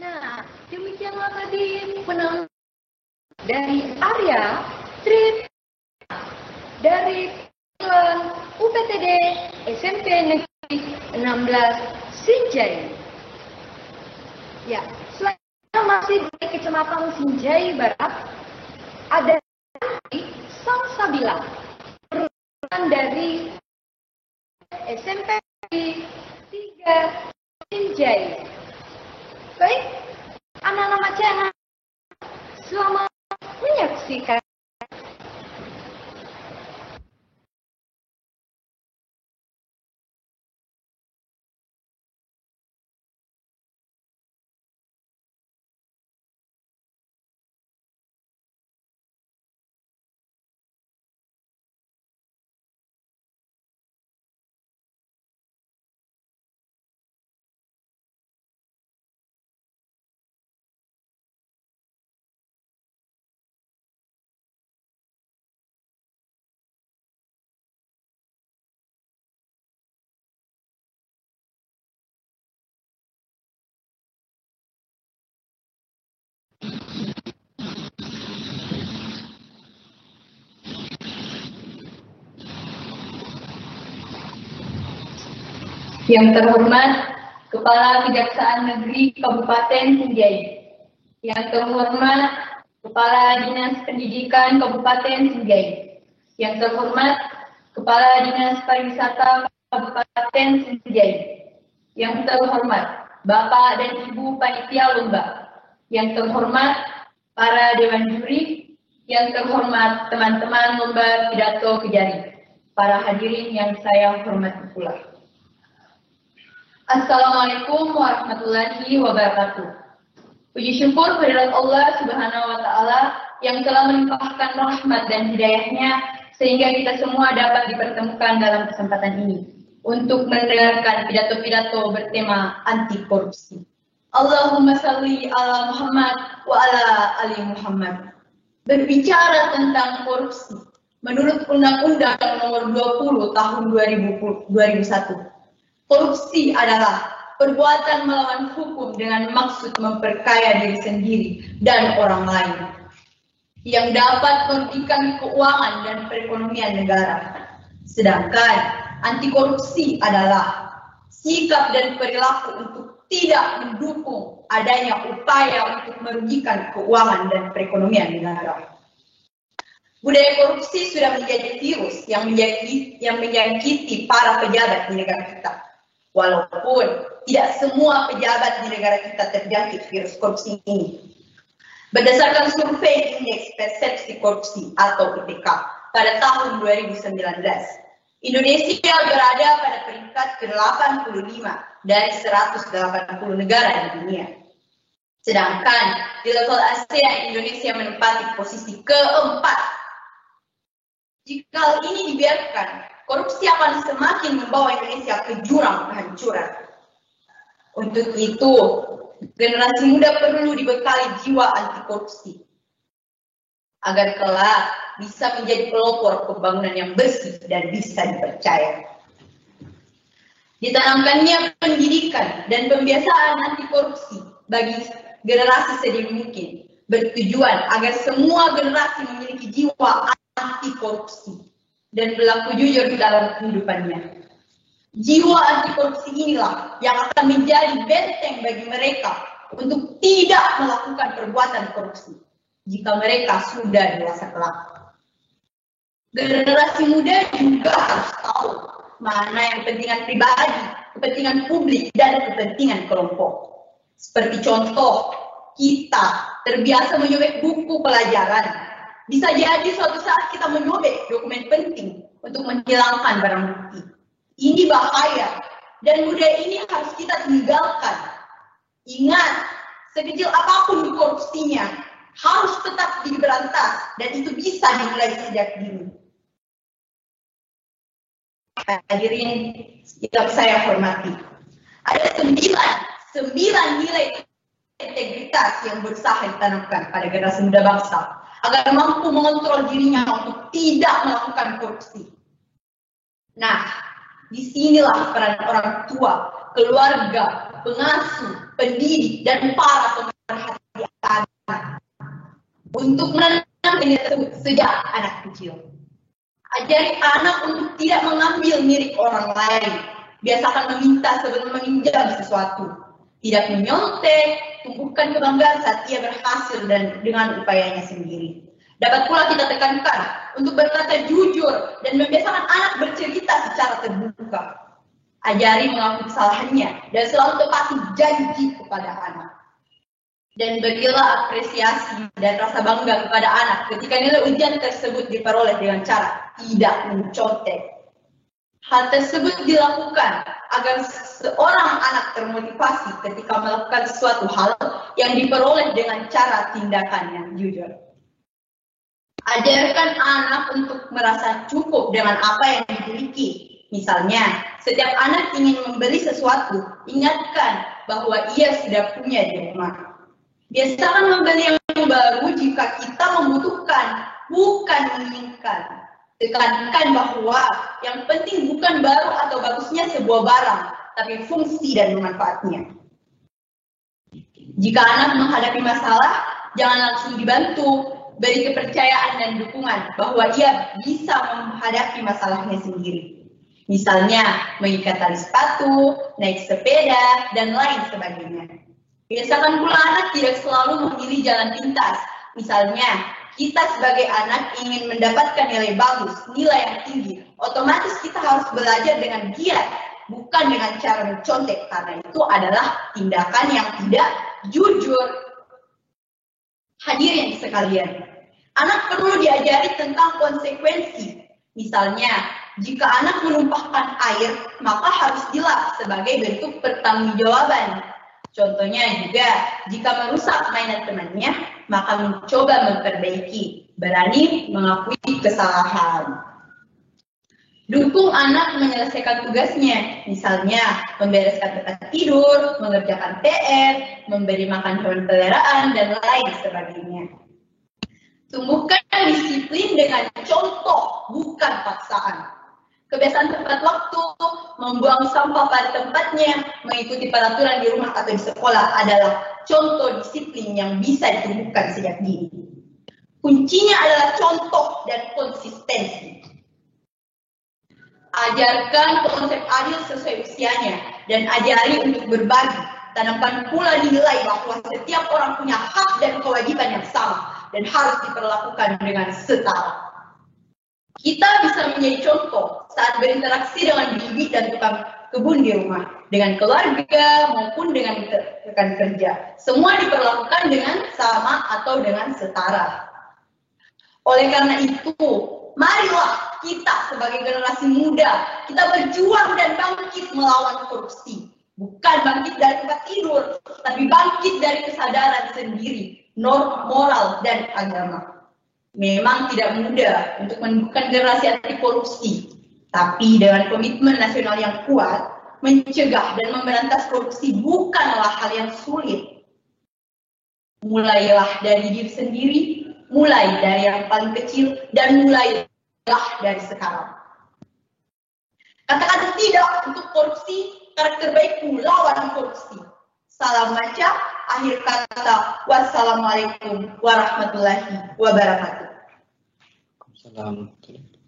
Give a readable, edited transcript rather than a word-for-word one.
Nah, demikianlah tadi penampilan dari Arya Trip dari UPTD SMP Negeri 16 Sinjai. Ya, selanjutnya masih di Kecamatan Sinjai Barat ada Salsabila dari SMP 3 Sinjai. Baik, anak-anak Macana, selamat menyaksikan. Yang terhormat Kepala Kejaksaan Negeri Kabupaten Sinjai, yang terhormat Kepala Dinas Pendidikan Kabupaten Sinjai, yang terhormat Kepala Dinas Pariwisata Kabupaten Sinjai, yang terhormat Bapak dan Ibu Panitia Lomba, yang terhormat para Dewan Juri, yang terhormat teman-teman Lomba Pidato Kejari, para hadirin yang saya hormati pula. Assalamualaikum warahmatullahi wabarakatuh. Puji syukur kehadirat Allah Subhanahu wa Ta'ala yang telah melimpahkan rahmat dan hidayahnya sehingga kita semua dapat dipertemukan dalam kesempatan ini untuk mendengarkan pidato-pidato bertema anti korupsi. Allahumma salli ala Muhammad wa ala ali Muhammad. Berbicara tentang korupsi, menurut Undang-Undang Nomor 20 Tahun 2001. Korupsi adalah perbuatan melawan hukum dengan maksud memperkaya diri sendiri dan orang lain yang dapat merugikan keuangan dan perekonomian negara. Sedangkan anti korupsi adalah sikap dan perilaku untuk tidak mendukung adanya upaya untuk merugikan keuangan dan perekonomian negara. Budaya korupsi sudah menjadi virus yang menyakiti para pejabat di negara kita. Walaupun tidak semua pejabat di negara kita terjangkit virus korupsi ini. Berdasarkan survei Indeks Persepsi Korupsi atau IPK pada tahun 2019, Indonesia berada pada peringkat ke-85 dari 180 negara di dunia. Sedangkan di level ASEAN, Indonesia menempati posisi keempat. Jika ini dibiarkan, korupsi akan semakin membawa Indonesia ke jurang kehancuran. Untuk itu, generasi muda perlu dibekali jiwa anti korupsi agar kelak bisa menjadi pelopor pembangunan yang bersih dan bisa dipercaya. Ditanamkannya pendidikan dan pembiasaan anti korupsi bagi generasi sedini mungkin bertujuan agar semua generasi memiliki jiwa anti korupsi dan berlaku jujur dalam kehidupannya. Jiwa anti korupsi inilah yang akan menjadi benteng bagi mereka untuk tidak melakukan perbuatan korupsi jika mereka sudah dewasa kelak. Generasi muda juga harus tahu mana yang kepentingan pribadi, kepentingan publik, dan kepentingan kelompok. Seperti contoh, kita terbiasa menyobek buku pelajaran. Bisa jadi suatu saat kita menyobek dokumen penting untuk menghilangkan barang bukti. Ini bahaya, dan budaya ini harus kita tinggalkan. Ingat, sekecil apapun korupsinya, harus tetap diberantas, dan itu bisa dimulai sejak dini. Hadirin yang saya hormati, ada 9 nilai integritas yang berusaha ditanamkan pada generasi muda bangsa agar mampu mengontrol dirinya untuk tidak melakukan korupsi. Nah, Disinilah peran orang tua, keluarga, pengasuh, pendidik, dan para pemerhati anak untuk menanamkan nilai tersebut sejak anak kecil. Ajari anak untuk tidak mengambil milik orang lain. Biasakan meminta sebelum meminjam sesuatu. Tidak menyontek, tumbuhkan kebanggaan saat ia berhasil dan dengan upayanya sendiri. Dapat pula kita tekankan untuk berkata jujur dan membiasakan anak bercerita secara terbuka. Ajari mengakui kesalahannya dan selalu tepati janji kepada anak. Dan berilah apresiasi dan rasa bangga kepada anak ketika nilai ujian tersebut diperoleh dengan cara tidak mencontek. Hal tersebut dilakukan agar seorang anak termotivasi ketika melakukan suatu hal yang diperoleh dengan cara tindakan yang jujur. Ajarkan anak untuk merasa cukup dengan apa yang dimiliki. Misalnya, setiap anak ingin membeli sesuatu, ingatkan bahwa ia sudah punya di rumah. Biasakan membeli yang baru jika kita membutuhkan, bukan menginginkan. Tekankan bahwa yang penting bukan baru atau bagusnya sebuah barang, tapi fungsi dan manfaatnya. Jika anak menghadapi masalah, jangan langsung dibantu. Beri kepercayaan dan dukungan bahwa ia bisa menghadapi masalahnya sendiri. Misalnya, mengikat tali sepatu, naik sepeda, dan lain sebagainya. Biasakan pula anak tidak selalu memilih jalan pintas. Misalnya, kita sebagai anak ingin mendapatkan nilai bagus, nilai yang tinggi. Otomatis kita harus belajar dengan giat, bukan dengan cara mencontek, karena itu adalah tindakan yang tidak jujur. Hadirin sekalian, anak perlu diajari tentang konsekuensi. Misalnya, jika anak menumpahkan air, maka harus dilap sebagai bentuk pertanggungjawaban. Contohnya juga, jika merusak mainan temannya, maka mencoba memperbaiki, berani mengakui kesalahan. Dukung anak menyelesaikan tugasnya, misalnya membereskan tempat tidur, mengerjakan PR, memberi makan hewan peliharaan, dan lain sebagainya. Tumbuhkan disiplin dengan contoh, bukan paksaan. Kebiasaan tepat waktu, membuang sampah pada tempatnya, mengikuti peraturan di rumah atau di sekolah adalah contoh disiplin yang bisa ditumbuhkan sejak dini. Kuncinya adalah contoh dan konsistensi. Ajarkan konsep adil sesuai usianya dan ajari untuk berbagi. Tanamkan pula nilai bahwa setiap orang punya hak dan kewajiban yang sama dan harus diperlakukan dengan setara. Kita bisa menjadi contoh saat berinteraksi dengan bibi dan tukang kebun di rumah, dengan keluarga maupun dengan rekan kerja. Semua diperlakukan dengan sama atau dengan setara. Oleh karena itu, marilah kita sebagai generasi muda, kita berjuang dan bangkit melawan korupsi. Bukan bangkit dari tempat tidur, tapi bangkit dari kesadaran sendiri, norma moral dan agama. Memang tidak mudah untuk menumbuhkan generasi anti korupsi, tapi dengan komitmen nasional yang kuat, mencegah dan memberantas korupsi bukanlah hal yang sulit. Mulailah dari diri sendiri, mulai dari yang paling kecil, dan mulailah dari sekarang. Katakan tidak untuk korupsi, karakter baikku lawan korupsi. Salam baca, akhir kata, wassalamualaikum warahmatullahi wabarakatuh. Assalamualaikum.